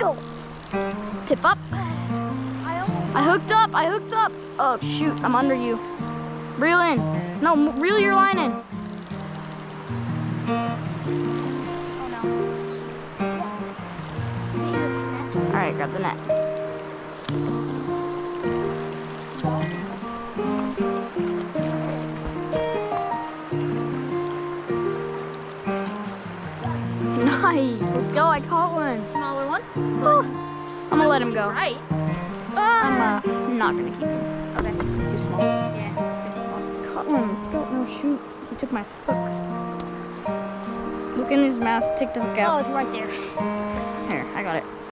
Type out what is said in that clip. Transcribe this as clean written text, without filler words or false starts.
go. Tip up. I hooked up. Oh shoot, I'm under you. Reel in. No, reel your line in. Oh no. All right, grab the net. Nice. Let's go. I caught one. Smaller one? Oh, I'm gonna let him go. Right. I'm not gonna keep him. Okay. He's too small. Yeah. Caught one. No, shoot. He took my hook. Look in his mouth. Take the hook Oh, out. it's right there. Here, I got it.